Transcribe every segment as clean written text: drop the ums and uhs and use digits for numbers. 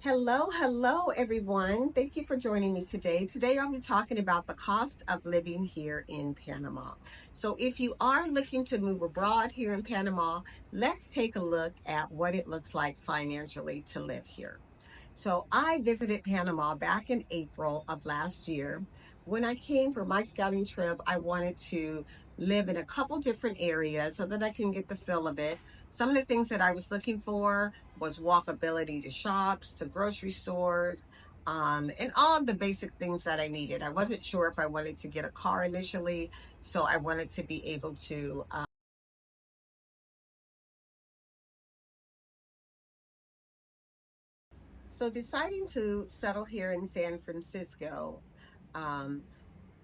Hello, everyone. Thank you for joining me today. Today, I'll be talking about the cost of living here in Panama. So, if you are looking to move abroad here in Panama, let's take a look at what it looks like financially to live here. So, I visited Panama back in April of last year. When I came for my scouting trip, I wanted to live in a couple different areas so that I can get the feel of it. Some of the things that I was looking for was walkability to shops, to grocery stores, and all of the basic things that I needed. I wasn't sure if I wanted to get a car initially, so I wanted to be able to. So deciding to settle here in San Francisco, um,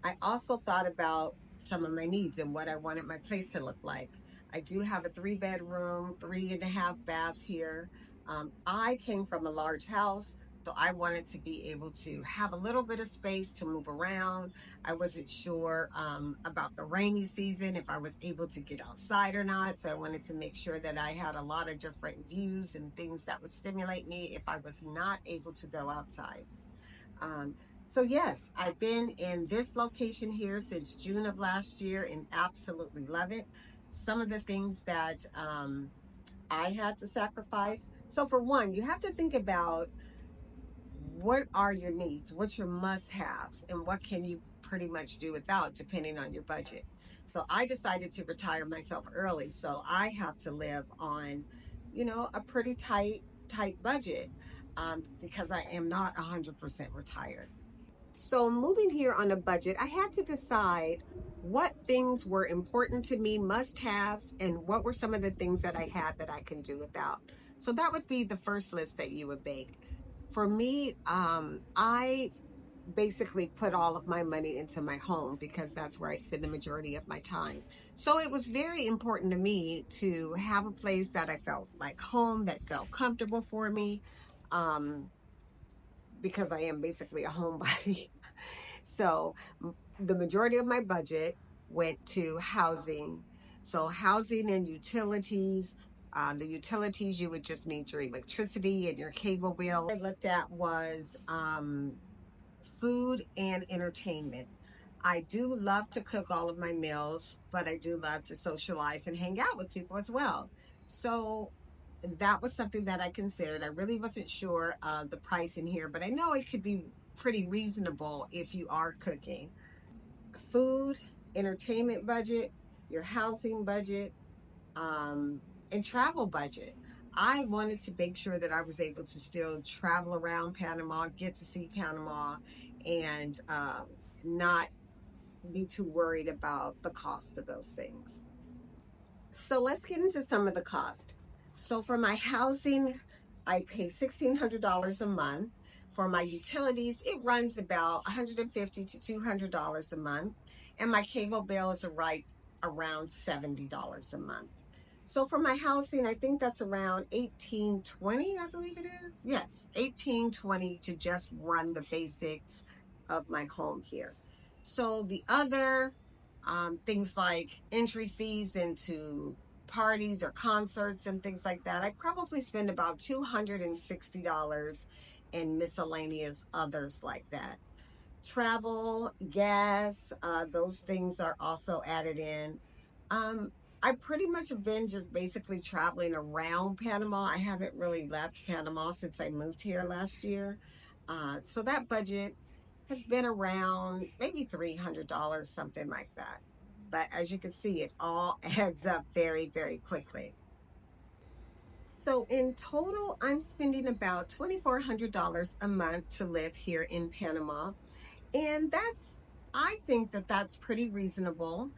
I also thought about some of my needs and what I wanted my place to look like. I do have a 3 bedroom, 3.5 baths here. I came from a large house, so I wanted to be able to have a little bit of space to move around. I wasn't sure about the rainy season, if I was able to get outside or not. So I wanted to make sure that I had a lot of different views and things that would stimulate me if I was not able to go outside. Um, so yes, I've been in this location here since June of last year and absolutely love it. Some of the things that I had to sacrifice. So for one, you have to think about what are your needs, what's your must-haves, and what can you pretty much do without, depending on your budget. So I decided to retire myself early, so I have to live on, a pretty tight budget because I am not 100% retired. So, moving here on a budget, I had to decide what things were important to me, must haves, and what were some of the things that I had that I can do without. So, that would be the first list that you would make. For me, I basically put all of my money into my home because that's where I spend the majority of my time. So, it was very important to me to have a place that I felt like home, that felt comfortable for me. Um, because I am basically a homebody. So the majority of my budget went to housing. So housing and utilities. The utilities, you would just need your electricity and your cable bill. I looked at was food and entertainment. I do love to cook all of my meals, but I do love to socialize and hang out with people as well. So that was something that I considered. I really wasn't sure of the price in here, but I know it could be pretty reasonable if you are cooking. Food, entertainment budget, your housing budget, and travel budget. I wanted to make sure that I was able to still travel around Panama, get to see Panama, and not be too worried about the cost of those things. So let's get into some of the cost. So for my housing, I pay $1,600 a month. For my utilities, it runs about $150 to $200 a month, and my cable bill is around $70 a month. So for my housing, I think that's around 1820, I believe it is. Yes, 1820 to just run the basics of my home here. So the other things like entry fees into parties or concerts and things like that, I probably spend about $260 in miscellaneous others like that. Travel, gas, those things are also added in. Um, I pretty much have been just basically traveling around Panama. I haven't really left Panama since I moved here last year. So that budget has been around maybe $300, something like that. But as you can see, it all adds up very, very quickly. So in total, I'm spending about $2,400 a month to live here in Panama. And I think that that's pretty reasonable.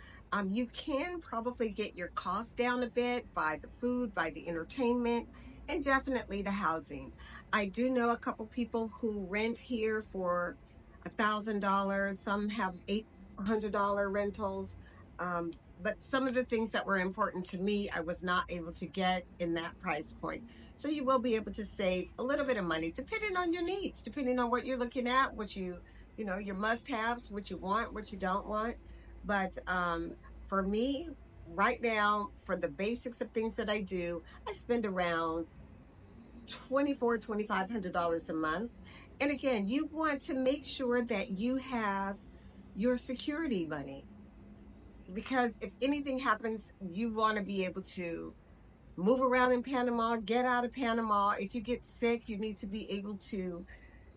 You can probably get your costs down a bit by the food, by the entertainment, and definitely the housing. I do know a couple people who rent here for $1,000. Some have $800 rentals. Um, but some of the things that were important to me, I was not able to get in that price point. So you will be able to save a little bit of money depending on your needs, depending on what you're looking at, your must-haves, what you want, what you don't want. But for me, right now, for the basics of things that I do, I spend around $2,500 a month. And again, you want to make sure that you have your security money, because if anything happens, you want to be able to move around in Panama, get out of Panama. If you get sick, you need to be able to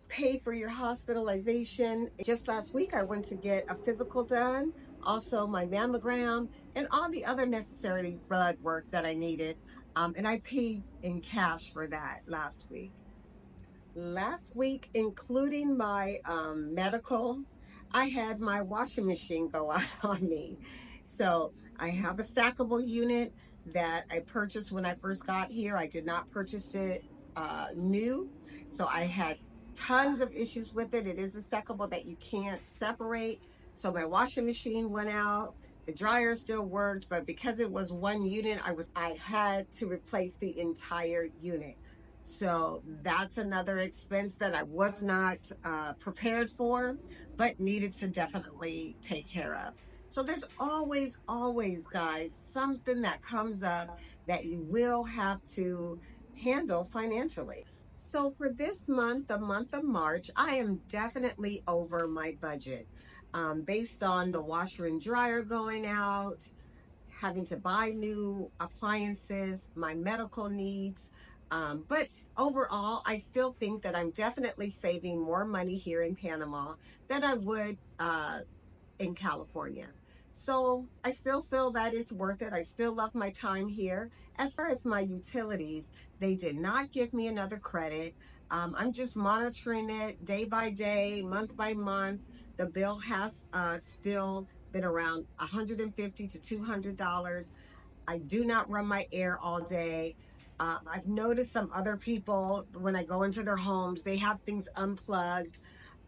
pay for your hospitalization. Just last week, I went to get a physical done, also my mammogram, and all the other necessary blood work that I needed. And I paid in cash for that last week. Last week, including my medical, I had my washing machine go out on me. So I have a stackable unit that I purchased when I first got here. I did not purchase it new. So I had tons of issues with it. It is a stackable that you can't separate. So my washing machine went out. The dryer still worked, but because it was one unit, I had to replace the entire unit. So that's another expense that I was not prepared for, but needed to definitely take care of. So there's always, always, guys, something that comes up that you will have to handle financially. So for this month, the month of March, I am definitely over my budget, based on the washer and dryer going out, having to buy new appliances, my medical needs. But overall, I still think that I'm definitely saving more money here in Panama than I would in California. So I still feel that it's worth it. I still love my time here. As far as my utilities, they did not give me another credit. I'm just monitoring it day by day, month by month. The bill has still been around $150 to $200. I do not run my air all day. I've noticed some other people, when I go into their homes, they have things unplugged.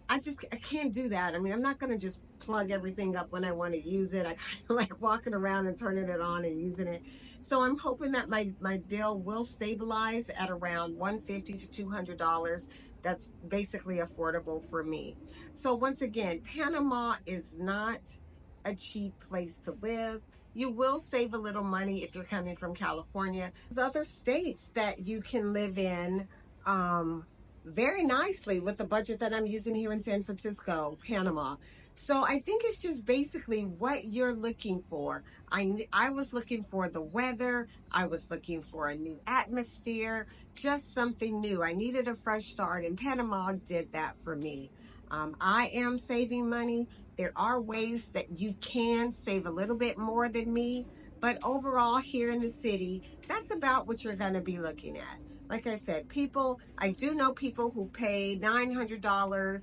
I can't do that. I mean, I'm not going to just plug everything up when I want to use it. I kind of like walking around and turning it on and using it. So I'm hoping that my bill will stabilize at around $150 to $200. That's basically affordable for me. So once again, Panama is not a cheap place to live. You will save a little money if you're coming from California. There's other states that you can live in very nicely with the budget that I'm using here in San Francisco, Panama. So I think it's just basically what you're looking for. I was looking for the weather. I was looking for a new atmosphere, just something new. I needed a fresh start, and Panama did that for me. I am saving money. There are ways that you can save a little bit more than me, but overall here in the city, that's about what you're going to be looking at. Like I said, I do know people who pay $900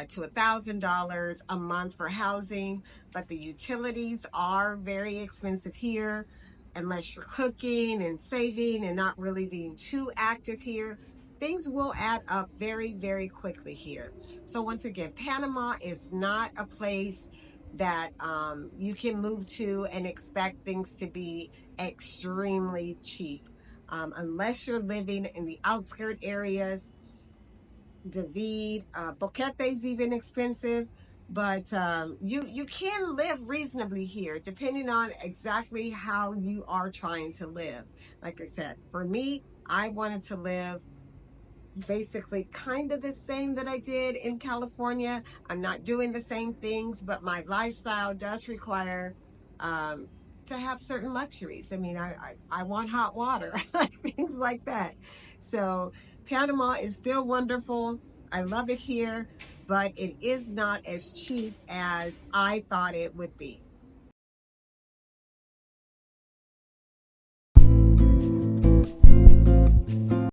to $1,000 a month for housing, but the utilities are very expensive here. Unless you're cooking and saving and not really being too active here, things will add up very, very quickly here. So once again, Panama is not a place that you can move to and expect things to be extremely cheap. Unless you're living in the outskirt areas, David, Boquete is even expensive, but you can live reasonably here, depending on exactly how you are trying to live. Like I said, for me, I wanted to live basically kind of the same that I did in California. I'm not doing the same things, but my lifestyle does require to have certain luxuries. I mean, I want hot water, things like that. So Panama is still wonderful. I love it here, but it is not as cheap as I thought it would be.